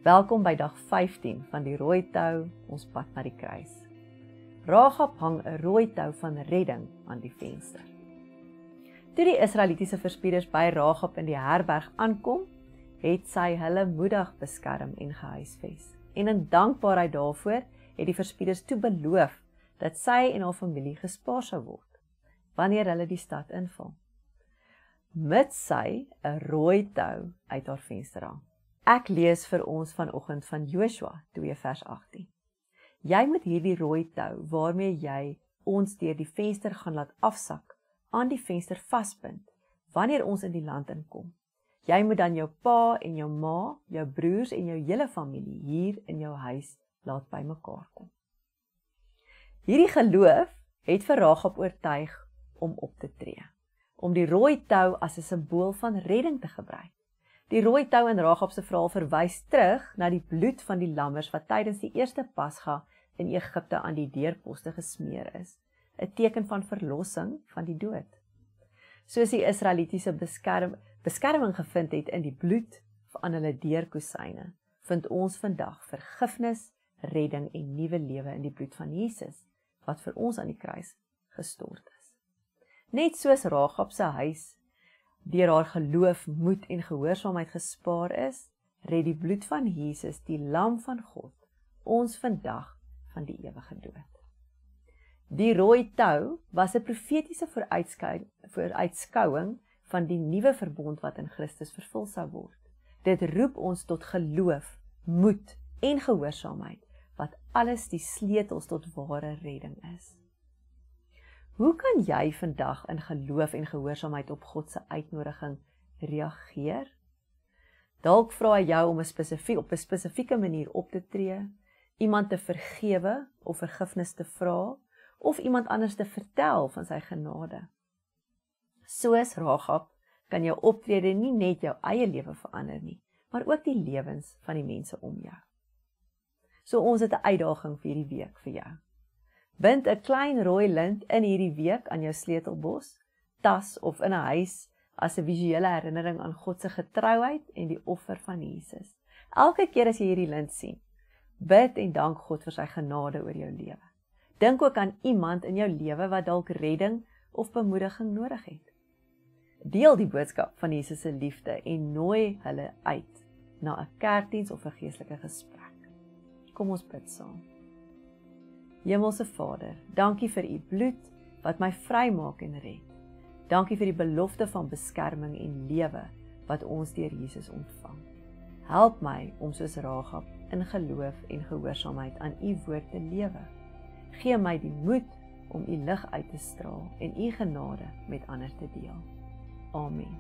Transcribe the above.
Welkom by dag 15 van die rooi tou, ons pad na die kruis. Rahab hang 'n rooi tou van redding aan die venster. Toe die Israelitiese verspieders by Rahab in die herberg aankom, het sy hulle moedig beskerm en gehuisves. En in dankbaarheid daarvoor het die verspieders toe beloof dat sy en haar familie gespaar sou word, wanneer hulle die stad inval. Mits sy 'n rooi tou uit haar venster hang. Ek lees vir ons vanoggend van Joshua 2 vers 18. Jy moet hierdie rooi tou waarmee jy ons deur die venster gaan laat afsak, aan die venster vasbind, wanneer ons in die land inkom. Jy moet dan jou pa en jou ma, jou broers en jou hele familie hier in jou huis laat bymekaar kom. Hierdie geloof het vir Rahab oortuig om op te tree, om die rooi tou as 'n simbool van redding te gebruik. Die rooi tou in Rahab se verhaal verwys terug na die bloed van die lammers wat tydens die eerste Pasga in Egipte aan die deurposte gesmeer is, 'n teken van verlossing van die dood. Soos die Israelitiese beskerming gevind het in die bloed aan hulle deurkusyne, vind ons vandag vergifnis, redding en nuwe lewe in die bloed van Jesus, wat vir ons aan die kruis gestort is. Net soos Rahab se huis deur haar geloof, moed en gehoorsaamheid gespaar is, red die bloed van Jesus, die Lam van God, ons vandag van die ewige dood. Die rooi tou was 'n profetiese vooruitskouing van die nuwe verbond wat in Christus vervul sou word. Dit roep ons tot geloof, moed en gehoorsaamheid, wat alles die sleutels tot ware redding is. Hoe kan jy vandag in geloof en gehoorsaamheid op God se uitnodiging reageer? Dalk vra hy jou om op 'n spesifieke manier op te tree, iemand te vergewe of vergifnis te vra, of iemand anders te vertel van sy genade. Soos Rahab kan jou optrede nie net jou eie lewe verander nie, maar ook die lewens van die mense om jou. So ons het 'n uitdaging vir hierdie week vir jou. Bind 'n klein rooi lint in hierdie week aan jou sleutelbos, tas of in 'n huis as 'n visuele herinnering aan God se getrouheid en die offer van Jesus. Elke keer as jy hierdie lint sien, bid en dank God vir sy genade oor jou lewe. Dink ook aan iemand in jou lewe wat dalk redding of bemoediging nodig het. Deel die boodskap van Jesus se liefde en nooi hulle uit na 'n kerkdiens of 'n geestelike gesprek. Kom ons bid saam. Hemelse Vader, dankie vir u bloed wat my vrymaak en red. Dankie vir die belofte van beskerming en lewe wat ons deur Jesus ontvang. Help my om soos Rahab in geloof en gehoorsaamheid aan u woord te lewe. Gee my die moed om u lig uit te straal en u genade met ander te deel. Amen.